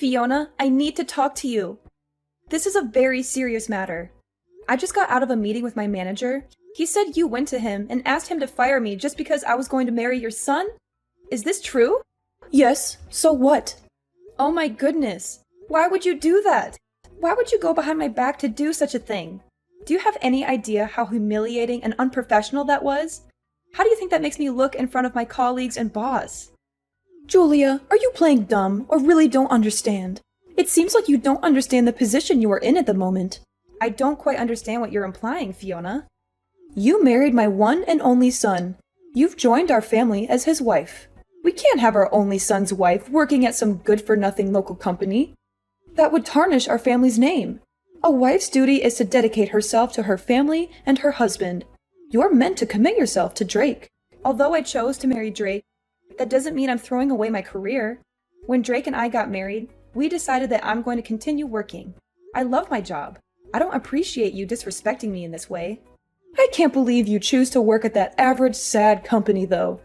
Fiona, I need to talk to you. This is a very serious matter. I just got out of a meeting with my manager. He said you went to him and asked him to fire me just because I was going to marry your son? Is this true? Yes, so what? Oh my goodness. Why would you do that? Why would you go behind my back to do such a thing? Do you have any idea how humiliating and unprofessional that was? How do you think that makes me look in front of my colleagues and boss? Julia, are you playing dumb or really don't understand? It seems like you don't understand the position you are in at the moment. I don't quite understand what you're implying, Fiona. You married my one and only son. You've joined our family as his wife. We can't have our only son's wife working at some good-for-nothing local company. That would tarnish our family's name. A wife's duty is to dedicate herself to her family and her husband. You're meant to commit yourself to Drake. Although I chose to marry Drake, that doesn't mean I'm throwing away my career. When Drake and I got married, we decided that I'm going to continue working. I love my job. I don't appreciate you disrespecting me in this way. I can't believe you choose to work at that average, sad company, though.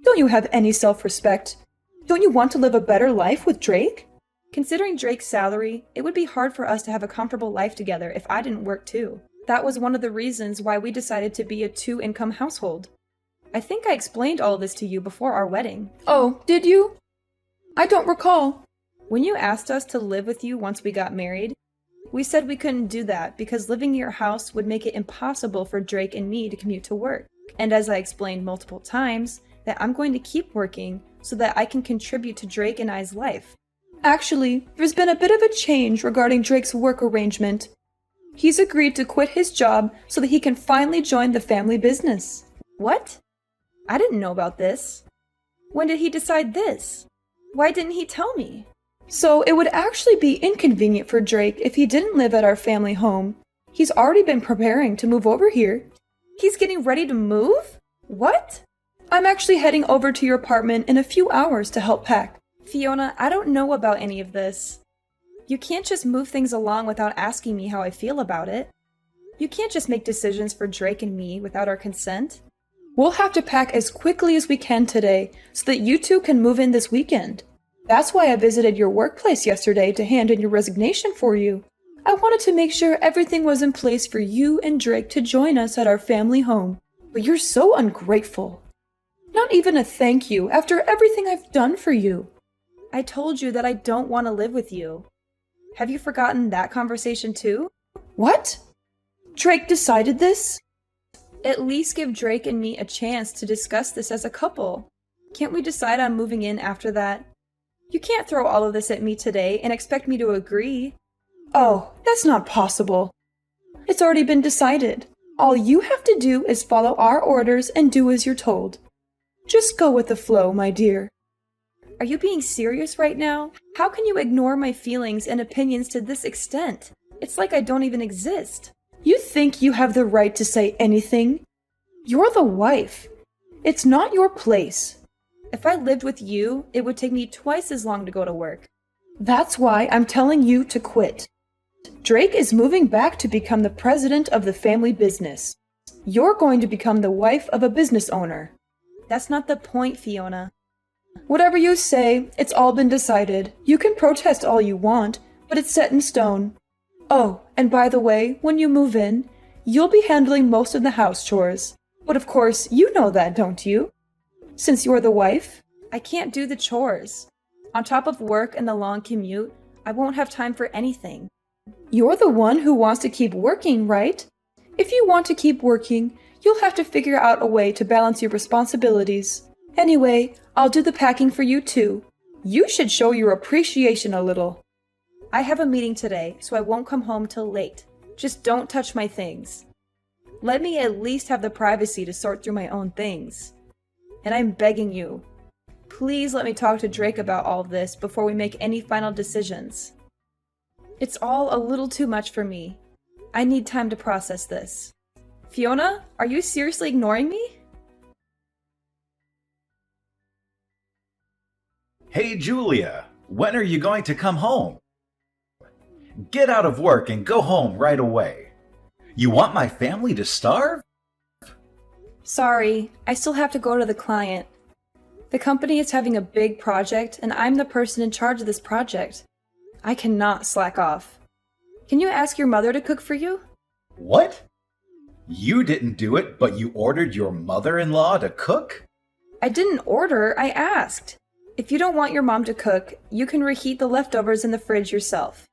Don't you have any self-respect? Don't you want to live a better life with Drake? Considering Drake's salary, it would be hard for us to have a comfortable life together if I didn't work too. That was one of the reasons why we decided to be a two-income household. I think I explained all of this to you before our wedding. Oh, did you? I don't recall. When you asked us to live with you once we got married, we said we couldn't do that because living in your house would make it impossible for Drake and me to commute to work. And as I explained multiple times, that I'm going to keep working so that I can contribute to Drake and I's life. Actually, there's been a bit of a change regarding Drake's work arrangement. He's agreed to quit his job so that he can finally join the family business. What? I didn't know about this. When did he decide this? Why didn't he tell me? So it would actually be inconvenient for Drake if he didn't live at our family home. He's already been preparing to move over here. He's getting ready to move? What? I'm actually heading over to your apartment in a few hours to help pack. Fiona, I don't know about any of this. You can't just move things along without asking me how I feel about it. You can't just make decisions for Drake and me without our consent. We'll have to pack as quickly as we can today so that you two can move in this weekend. That's why I visited your workplace yesterday to hand in your resignation for you. I wanted to make sure everything was in place for you and Drake to join us at our family home. But you're so ungrateful. Not even a thank you after everything I've done for you. I told you that I don't want to live with you. Have you forgotten that conversation too? What? Drake decided this? At least give Drake and me a chance to discuss this as a couple. Can't we decide on moving in after that? You can't throw all of this at me today and expect me to agree. Oh, that's not possible. It's already been decided. All you have to do is follow our orders and do as you're told. Just go with the flow, my dear. Are you being serious right now? How can you ignore my feelings and opinions to this extent? It's like I don't even exist. You think you have the right to say anything? You're the wife. It's not your place. If I lived with you, it would take me twice as long to go to work. That's why I'm telling you to quit. Drake is moving back to become the president of the family business. You're going to become the wife of a business owner. That's not the point, Fiona. Whatever you say, it's all been decided. You can protest all you want, but it's set in stone. Oh, and by the way, when you move in, you'll be handling most of the house chores. But of course, you know that, don't you? Since you're the wife, I can't do the chores. On top of work and the long commute, I won't have time for anything. You're the one who wants to keep working, right? If you want to keep working, you'll have to figure out a way to balance your responsibilities. Anyway, I'll do the packing for you too. You should show your appreciation a little. I have a meeting today, so I won't come home till late. Just don't touch my things. Let me at least have the privacy to sort through my own things. And I'm begging you, please let me talk to Drake about all this before we make any final decisions. It's all a little too much for me. I need time to process this. Fiona, are you seriously ignoring me? Hey Julia, when are you going to come home? Get out of work and go home right away. You want my family to starve? Sorry, I still have to go to the client. The company is having a big project, and I'm the person in charge of this project. I cannot slack off. Can you ask your mother to cook for you? What? You didn't do it, but you ordered your mother-in-law to cook? I didn't order, I asked. If you don't want your mom to cook, you can reheat the leftovers in the fridge yourself.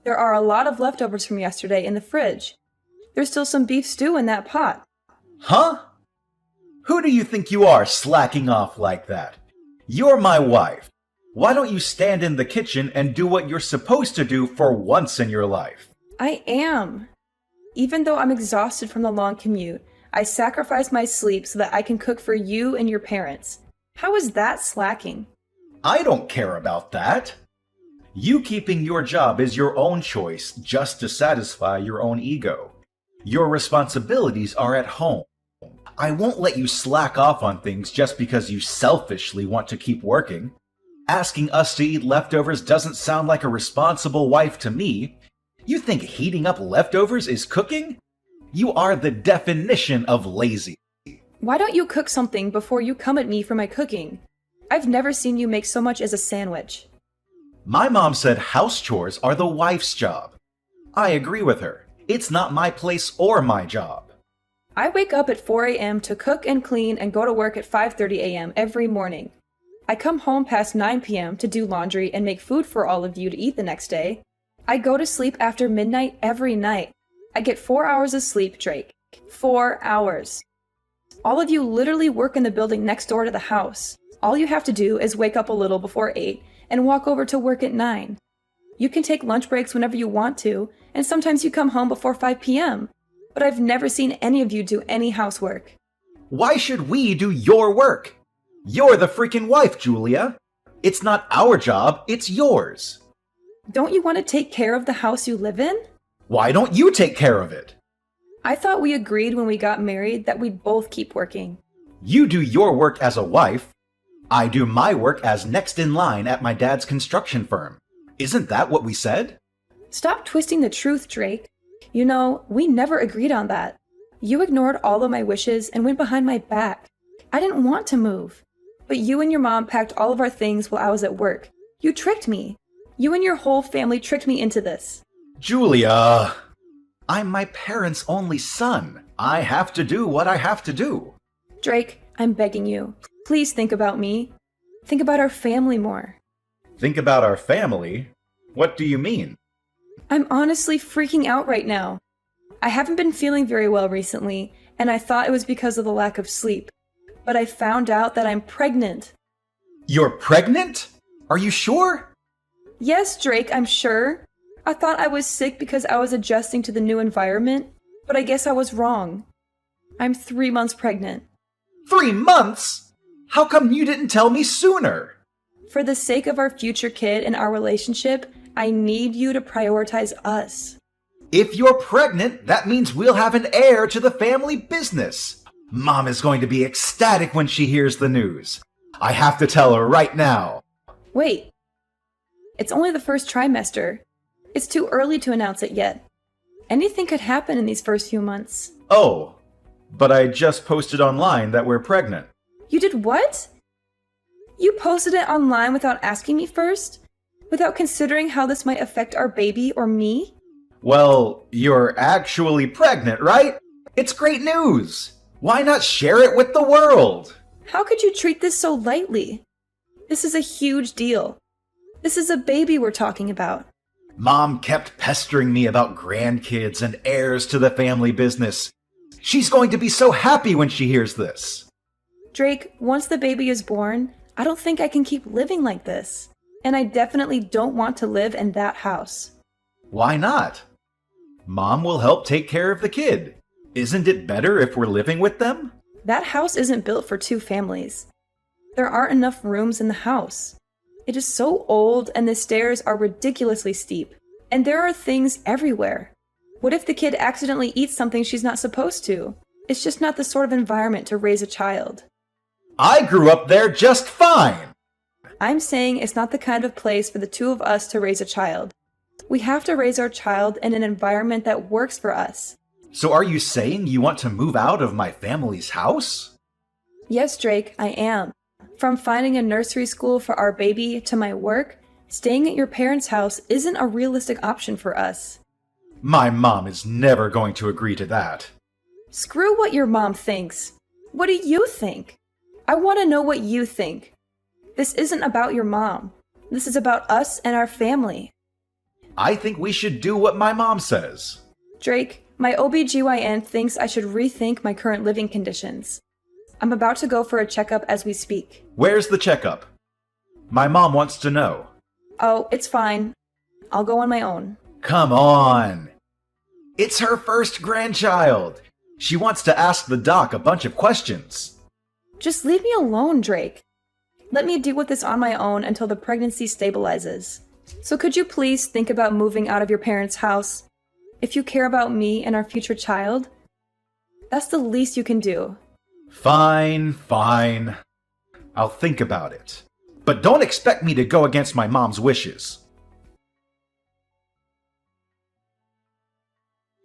There are a lot of leftovers from yesterday in the fridge. There's still some beef stew in that pot. Huh? Who do you think you are slacking off like that? You're my wife. Why don't you stand in the kitchen and do what you're supposed to do for once in your life? I am. Even though I'm exhausted from the long commute, I sacrifice my sleep so that I can cook for you and your parents. How is that slacking? I don't care about that. You keeping your job is your own choice just to satisfy your own ego. Your responsibilities are at home. I won't let you slack off on things just because you selfishly want to keep working. Asking us to eat leftovers doesn't sound like a responsible wife to me. You think heating up leftovers is cooking? You are the definition of lazy. Why don't you cook something before you come at me for my cooking? I've never seen you make so much as a sandwich. My mom said house chores are the wife's job. I agree with her. It's not my place or my job. I wake up at 4 a.m. to cook and clean and go to work at 5:30 a.m. every morning. I come home past 9 p.m. to do laundry and make food for all of you to eat the next day. I go to sleep after midnight every night. I get 4 hours of sleep, Drake. 4 hours. All of you literally work in the building next door to the house. All you have to do is wake up a little before 8 and walk over to work at 9. You can take lunch breaks whenever you want to, and sometimes you come home before 5 p.m. But I've never seen any of you do any housework. Why should we do your work? You're the freaking wife, Julia. It's not our job, it's yours. Don't you want to take care of the house you live in? Why don't you take care of it? I thought we agreed when we got married that we'd both keep working. You do your work as a wife. I do my work as next in line at my dad's construction firm. Isn't that what we said? Stop twisting the truth, Drake. You know, we never agreed on that. You ignored all of my wishes and went behind my back. I didn't want to move. But you and your mom packed all of our things while I was at work. You tricked me. You and your whole family tricked me into this. Julia! I'm my parents' only son. I have to do what I have to do. Drake, I'm begging you. Please think about me. Think about our family more. Think about our family? What do you mean? I'm honestly freaking out right now. I haven't been feeling very well recently, and I thought it was because of the lack of sleep. But I found out that I'm pregnant. You're pregnant? Are you sure? Yes, Drake, I'm sure. I thought I was sick because I was adjusting to the new environment, but I guess I was wrong. I'm 3 months pregnant. 3 months? How come you didn't tell me sooner? For the sake of our future kid and our relationship, I need you to prioritize us. If you're pregnant, that means we'll have an heir to the family business. Mom is going to be ecstatic when she hears the news. I have to tell her right now. Wait. It's only the first trimester. It's too early to announce it yet. Anything could happen in these first few months. Oh, but I just posted online that we're pregnant. You did what? You posted it online without asking me first? Without considering how this might affect our baby or me? Well, you're actually pregnant, right? It's great news. Why not share it with the world? How could you treat this so lightly? This is a huge deal. This is a baby we're talking about. Mom kept pestering me about grandkids and heirs to the family business. She's going to be so happy when she hears this. Drake, once the baby is born, I don't think I can keep living like this. And I definitely don't want to live in that house. Why not? Mom will help take care of the kid. Isn't it better if we're living with them? That house isn't built for 2 families. There aren't enough rooms in the house. It is so old and the stairs are ridiculously steep. And there are things everywhere. What if the kid accidentally eats something she's not supposed to? It's just not the sort of environment to raise a child. I grew up there just fine. I'm saying it's not the kind of place for the 2 of us to raise a child. We have to raise our child in an environment that works for us. So are you saying you want to move out of my family's house? Yes, Drake, I am. From finding a nursery school for our baby to my work, Staying at your parents' house isn't a realistic option for us. My mom is never going to agree to that. Screw what your mom thinks. What do you think? I want to know what you think. This isn't about your mom. This is about us and our family. I think we should do what my mom says. Drake, my OBGYN thinks I should rethink my current living conditions. I'm about to go for a checkup as we speak. Where's the checkup? My mom wants to know. Oh, it's fine. I'll go on my own. Come on. It's her first grandchild. She wants to ask the doc a bunch of questions. Just leave me alone, Drake. Let me deal with this on my own until the pregnancy stabilizes. So could you please think about moving out of your parents' house? If you care about me and our future child, that's the least you can do. Fine. I'll think about it. But don't expect me to go against my mom's wishes.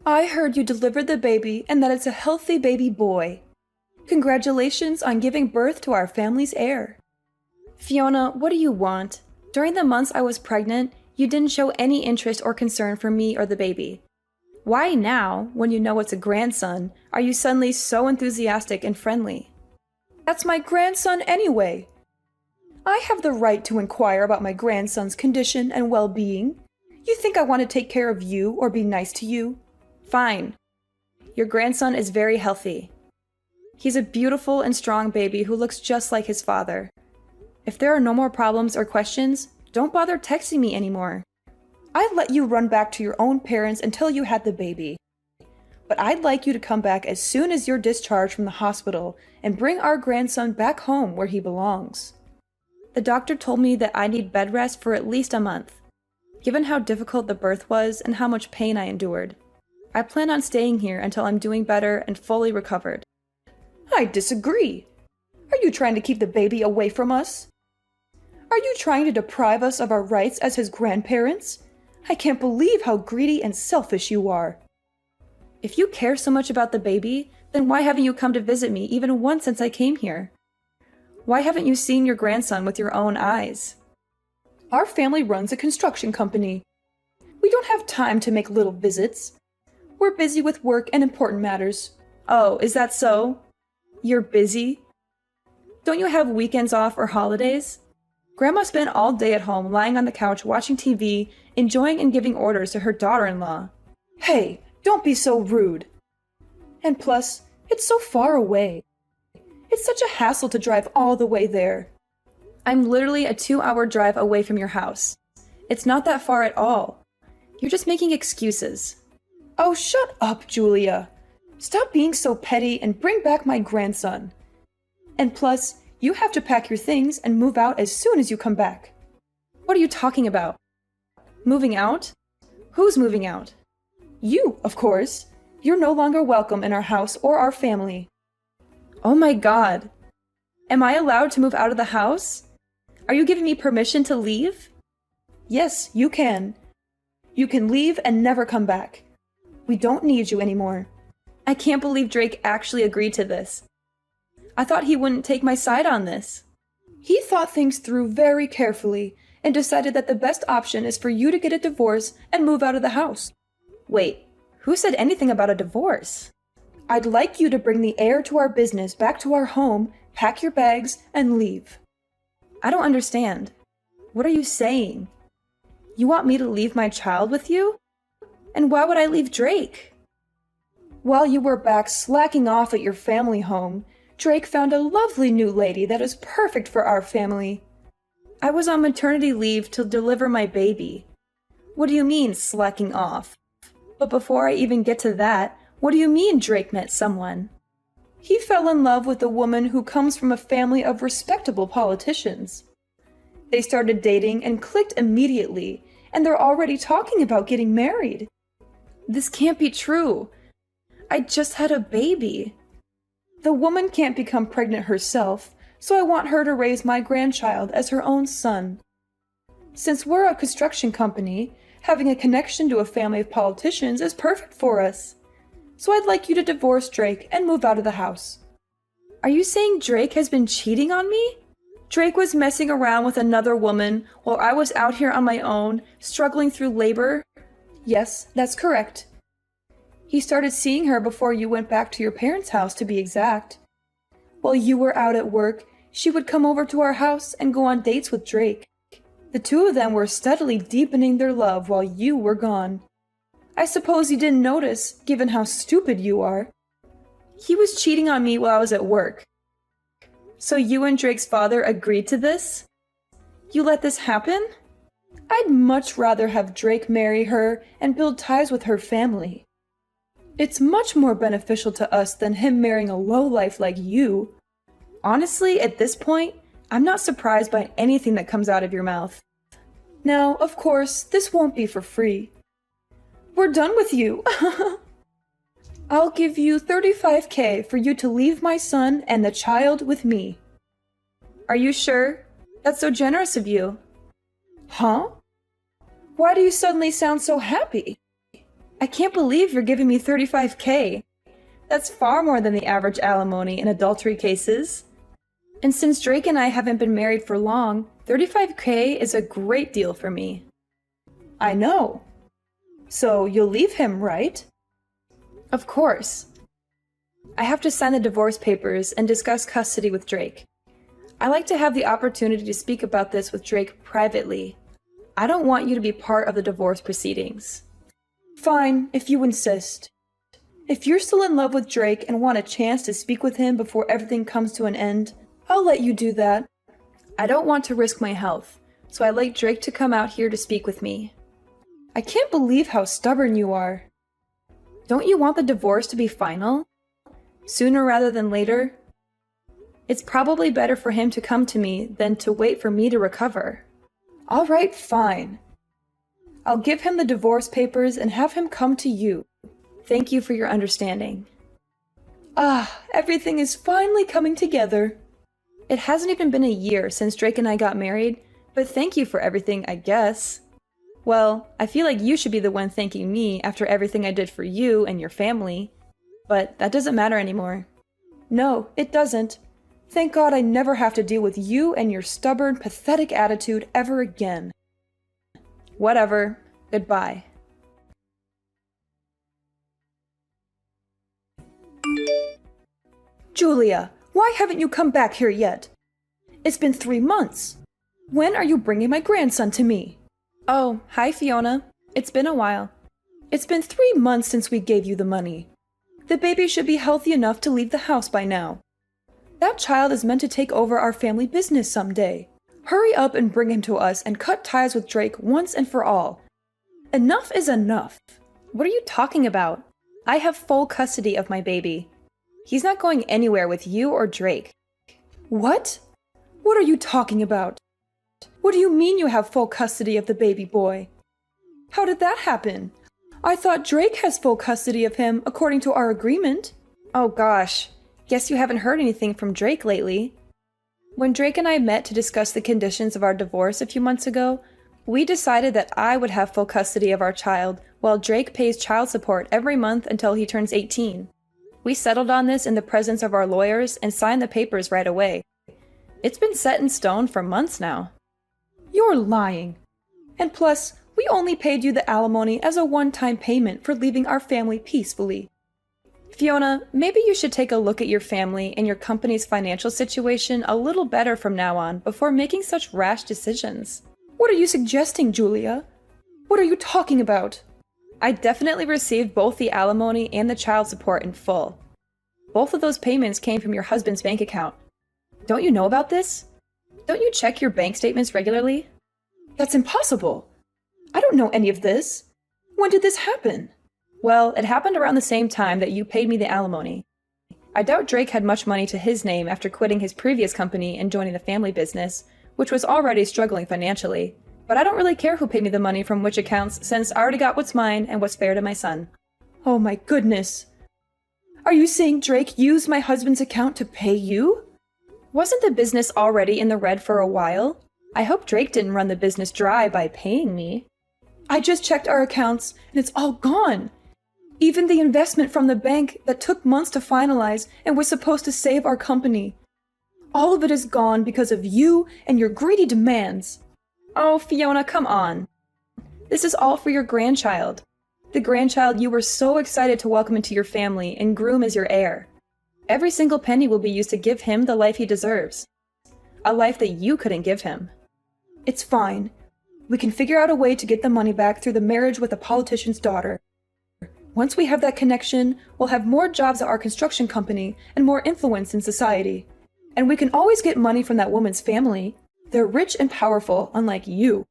I heard you delivered the baby and that it's a healthy baby boy. Congratulations on giving birth to our family's heir. Fiona, what do you want? During the months I was pregnant, you didn't show any interest or concern for me or the baby. Why now, when you know it's a grandson, are you suddenly so enthusiastic and friendly? That's my grandson anyway. I have the right to inquire about my grandson's condition and well-being. You think I want to take care of you or be nice to you? Fine. Your grandson is very healthy. He's a beautiful and strong baby who looks just like his father. If there are no more problems or questions, don't bother texting me anymore. I'd let you run back to your own parents until you had the baby. But I'd like you to come back as soon as you're discharged from the hospital and bring our grandson back home where he belongs. The doctor told me that I need bed rest for at least a month, given how difficult the birth was and how much pain I endured. I plan on staying here until I'm doing better and fully recovered. I disagree. Are you trying to keep the baby away from us? Are you trying to deprive us of our rights as his grandparents? I can't believe how greedy and selfish you are. If you care so much about the baby, then why haven't you come to visit me even once since I came here? Why haven't you seen your grandson with your own eyes? Our family runs a construction company. We don't have time to make little visits. We're busy with work and important matters. Oh, is that so? You're busy? Don't you have weekends off or holidays? Grandma spent all day at home lying on the couch watching TV, enjoying and giving orders to her daughter-in-law. Hey, don't be so rude. And plus, it's so far away. It's such a hassle to drive all the way there. I'm literally a 2-hour drive away from your house. It's not that far at all. You're just making excuses. Oh, shut up, Julia. Stop being so petty and bring back my grandson. And plus, you have to pack your things and move out as soon as you come back. What are you talking about? Moving out? Who's moving out? You, of course. You're no longer welcome in our house or our family. Oh my God. Am I allowed to move out of the house? Are you giving me permission to leave? Yes, you can. You can leave and never come back. We don't need you anymore. I can't believe Drake actually agreed to this. I thought he wouldn't take my side on this. He thought things through very carefully and decided that the best option is for you to get a divorce and move out of the house. Wait, who said anything about a divorce? I'd like you to bring the heir to our business back to our home, pack your bags, and leave. I don't understand. What are you saying? You want me to leave my child with you? And why would I leave Drake? While you were back slacking off at your family home, Drake found a lovely new lady that is perfect for our family. I was on maternity leave to deliver my baby. What do you mean, slacking off? But before I even get to that, what do you mean Drake met someone? He fell in love with a woman who comes from a family of respectable politicians. They started dating and clicked immediately, and they're already talking about getting married. This can't be true. I just had a baby. The woman can't become pregnant herself, so I want her to raise my grandchild as her own son. Since we're a construction company, having a connection to a family of politicians is perfect for us. So I'd like you to divorce Drake and move out of the house. Are you saying Drake has been cheating on me? Drake was messing around with another woman while I was out here on my own, struggling through labor? Yes, that's correct. He started seeing her before you went back to your parents' house, to be exact. While you were out at work, she would come over to our house and go on dates with Drake. The two of them were steadily deepening their love while you were gone. I suppose you didn't notice, given how stupid you are. He was cheating on me while I was at work. So you and Drake's father agreed to this? You let this happen? I'd much rather have Drake marry her and build ties with her family. It's much more beneficial to us than him marrying a lowlife like you. Honestly, at this point, I'm not surprised by anything that comes out of your mouth. Now, of course, this won't be for free. We're done with you. I'll give you $35,000 for you to leave my son and the child with me. Are you sure? That's so generous of you. Huh? Why do you suddenly sound so happy? I can't believe you're giving me $35,000. That's far more than the average alimony in adultery cases. And since Drake and I haven't been married for long, $35,000 is a great deal for me. I know. So you'll leave him, right? Of course. I have to sign the divorce papers and discuss custody with Drake. I like to have the opportunity to speak about this with Drake privately. I don't want you to be part of the divorce proceedings. Fine, if you insist. If you're still in love with Drake and want a chance to speak with him before everything comes to an end, I'll let you do that. I don't want to risk my health, so I'd like Drake to come out here to speak with me. I can't believe how stubborn you are. Don't you want the divorce to be final? Sooner rather than later? It's probably better for him to come to me than to wait for me to recover. All right, fine. I'll give him the divorce papers and have him come to you. Thank you for your understanding. Ah, everything is finally coming together. It hasn't even been a year since Drake and I got married, but thank you for everything, I guess. Well, I feel like you should be the one thanking me after everything I did for you and your family. But that doesn't matter anymore. No, it doesn't. Thank God I never have to deal with you and your stubborn, pathetic attitude ever again. Whatever. Goodbye. Julia, why haven't you come back here yet? It's been 3 months. When are you bringing my grandson to me? Oh, hi Fiona. It's been a while. It's been 3 months since we gave you the money. The baby should be healthy enough to leave the house by now. That child is meant to take over our family business someday. Hurry up and bring him to us and cut ties with Drake once and for all. Enough is enough. What are you talking about? I have full custody of my baby. He's not going anywhere with you or Drake. What? What are you talking about? What do you mean you have full custody of the baby boy? How did that happen? I thought Drake has full custody of him according to our agreement. Oh gosh, guess you haven't heard anything from Drake lately. When Drake and I met to discuss the conditions of our divorce a few months ago, we decided that I would have full custody of our child while Drake pays child support every month until he turns 18. We settled on this in the presence of our lawyers and signed the papers right away. It's been set in stone for months now. You're lying. And plus, we only paid you the alimony as a one-time payment for leaving our family peacefully. Fiona, maybe you should take a look at your family and your company's financial situation a little better from now on before making such rash decisions. What are you suggesting, Julia? What are you talking about? I definitely received both the alimony and the child support in full. Both of those payments came from your husband's bank account. Don't you know about this? Don't you check your bank statements regularly? That's impossible. I don't know any of this. When did this happen? Well, it happened around the same time that you paid me the alimony. I doubt Drake had much money to his name after quitting his previous company and joining the family business, which was already struggling financially. But I don't really care who paid me the money from which accounts, since I already got what's mine and what's fair to my son. Oh my goodness. Are you saying Drake used my husband's account to pay you? Wasn't the business already in the red for a while? I hope Drake didn't run the business dry by paying me. I just checked our accounts and it's all gone. Even the investment from the bank that took months to finalize and was supposed to save our company. All of it is gone because of you and your greedy demands. Oh, Fiona, come on. This is all for your grandchild. The grandchild you were so excited to welcome into your family and groom as your heir. Every single penny will be used to give him the life he deserves. A life that you couldn't give him. It's fine. We can figure out a way to get the money back through the marriage with a politician's daughter. Once we have that connection, we'll have more jobs at our construction company and more influence in society. And we can always get money from that woman's family. They're rich and powerful, unlike you.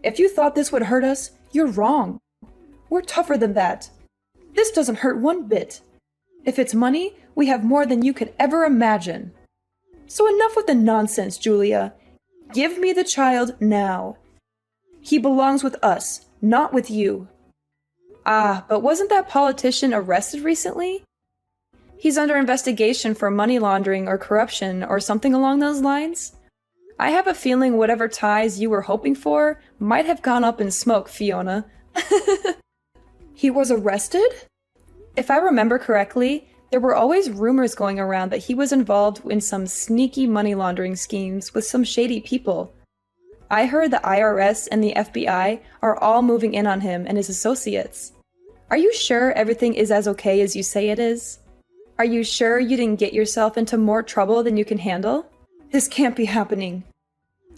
If you thought this would hurt us, you're wrong. We're tougher than that. This doesn't hurt one bit. If it's money, we have more than you could ever imagine. So enough with the nonsense, Julia. Give me the child now. He belongs with us, not with you. Ah, but wasn't that politician arrested recently? He's under investigation for money laundering or corruption or something along those lines. I have a feeling whatever ties you were hoping for might have gone up in smoke, Fiona. He was arrested? If I remember correctly, there were always rumors going around that he was involved in some sneaky money laundering schemes with some shady people. I heard the IRS and the FBI are all moving in on him and his associates. Are you sure everything is as okay as you say it is? Are you sure you didn't get yourself into more trouble than you can handle? This can't be happening.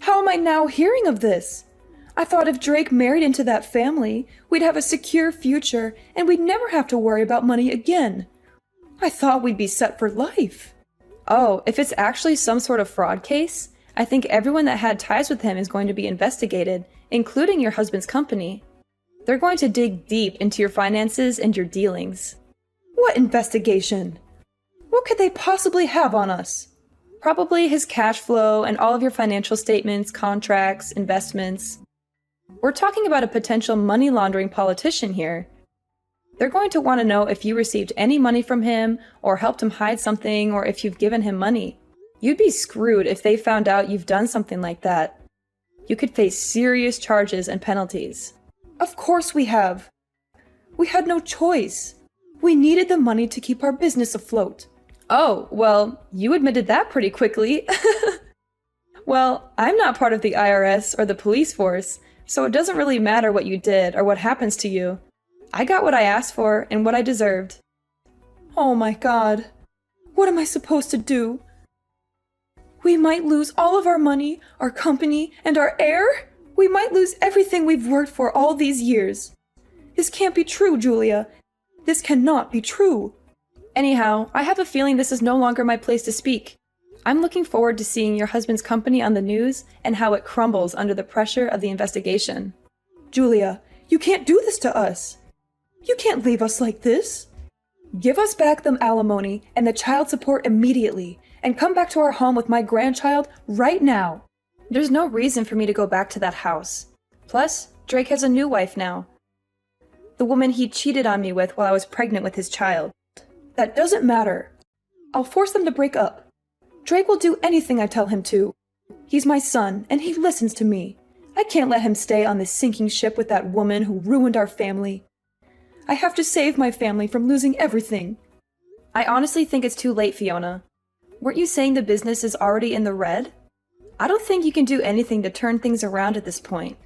How am I now hearing of this? I thought if Drake married into that family, we'd have a secure future and we'd never have to worry about money again. I thought we'd be set for life. Oh, if it's actually some sort of fraud case, I think everyone that had ties with him is going to be investigated, including your husband's company. They're going to dig deep into your finances and your dealings. What investigation? What could they possibly have on us? Probably his cash flow and all of your financial statements, contracts, investments. We're talking about a potential money laundering politician here. They're going to want to know if you received any money from him, or helped him hide something, or if you've given him money. You'd be screwed if they found out you've done something like that. You could face serious charges and penalties. Of course we have. We had no choice. We needed the money to keep our business afloat. Oh, well, you admitted that pretty quickly. Well, I'm not part of the IRS or the police force, so it doesn't really matter what you did or what happens to you. I got what I asked for and what I deserved. Oh my God. What am I supposed to do? We might lose all of our money, our company, and our heir? We might lose everything we've worked for all these years. This can't be true, Julia. This cannot be true. Anyhow, I have a feeling this is no longer my place to speak. I'm looking forward to seeing your husband's company on the news and how it crumbles under the pressure of the investigation. Julia, you can't do this to us. You can't leave us like this. Give us back the alimony and the child support immediately, and come back to our home with my grandchild right now. There's no reason for me to go back to that house. Plus, Drake has a new wife now. The woman he cheated on me with while I was pregnant with his child. That doesn't matter. I'll force them to break up. Drake will do anything I tell him to. He's my son, and he listens to me. I can't let him stay on this sinking ship with that woman who ruined our family. I have to save my family from losing everything. I honestly think it's too late, Fiona. Weren't you saying the business is already in the red? I don't think you can do anything to turn things around at this point.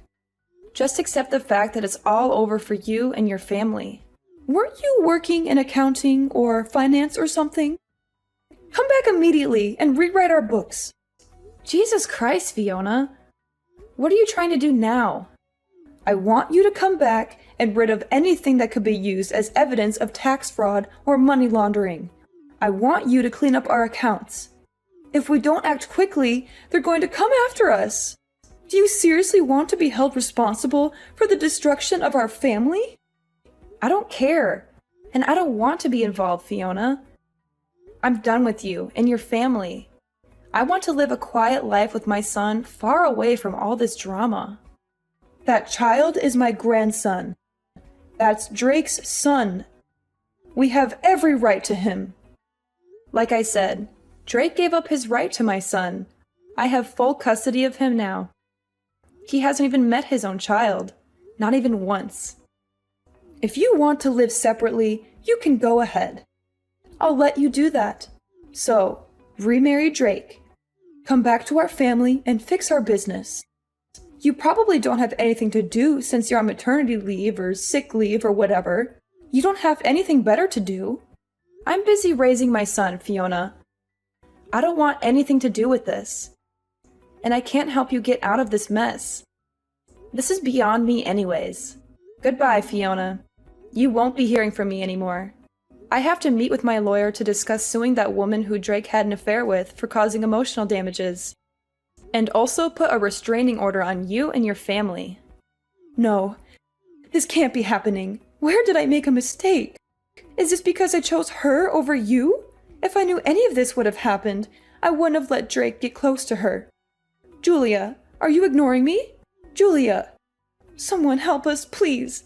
Just accept the fact that it's all over for you and your family. Weren't you working in accounting or finance or something? Come back immediately and rewrite our books. Jesus Christ, Fiona. What are you trying to do now? I want you to come back and rid of anything that could be used as evidence of tax fraud or money laundering. I want you to clean up our accounts. If we don't act quickly, they're going to come after us. Do you seriously want to be held responsible for the destruction of our family? I don't care, and I don't want to be involved, Fiona. I'm done with you and your family. I want to live a quiet life with my son far away from all this drama. That child is my grandson. That's Drake's son. We have every right to him. Like I said, Drake gave up his right to my son. I have full custody of him now. He hasn't even met his own child. Not even once. If you want to live separately, you can go ahead. I'll let you do that. So, remarry Drake, come back to our family, and fix our business. You probably don't have anything to do since you're on maternity leave or sick leave or whatever. You don't have anything better to do. I'm busy raising my son, Fiona. I don't want anything to do with this. And I can't help you get out of this mess. This is beyond me anyways. Goodbye, Fiona. You won't be hearing from me anymore. I have to meet with my lawyer to discuss suing that woman who Drake had an affair with for causing emotional damages. And also put a restraining order on you and your family. No, this can't be happening. Where did I make a mistake? Is this because I chose her over you? If I knew any of this would have happened, I wouldn't have let Drake get close to her. Julia, are you ignoring me? Julia! Someone help us, please!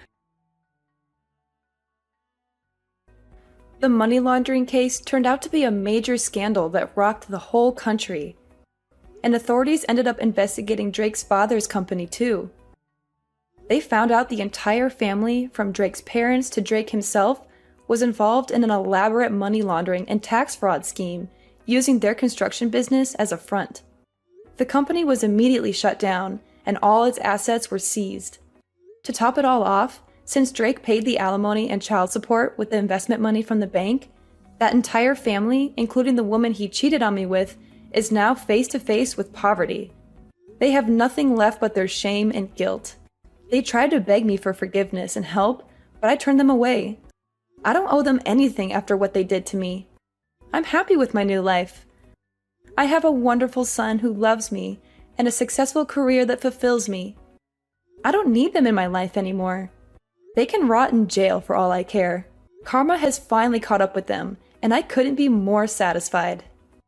The money laundering case turned out to be a major scandal that rocked the whole country. And authorities ended up investigating Drake's father's company too. They found out the entire family, from Drake's parents to Drake himself, was involved in an elaborate money laundering and tax fraud scheme, using their construction business as a front. The company was immediately shut down, and all its assets were seized. To top it all off, since Drake paid the alimony and child support with the investment money from the bank, that entire family, including the woman he cheated on me with, is now face to face with poverty. They have nothing left but their shame and guilt. They tried to beg me for forgiveness and help, but I turned them away. I don't owe them anything after what they did to me. I'm happy with my new life. I have a wonderful son who loves me and a successful career that fulfills me. I don't need them in my life anymore. They can rot in jail for all I care. Karma has finally caught up with them, and I couldn't be more satisfied.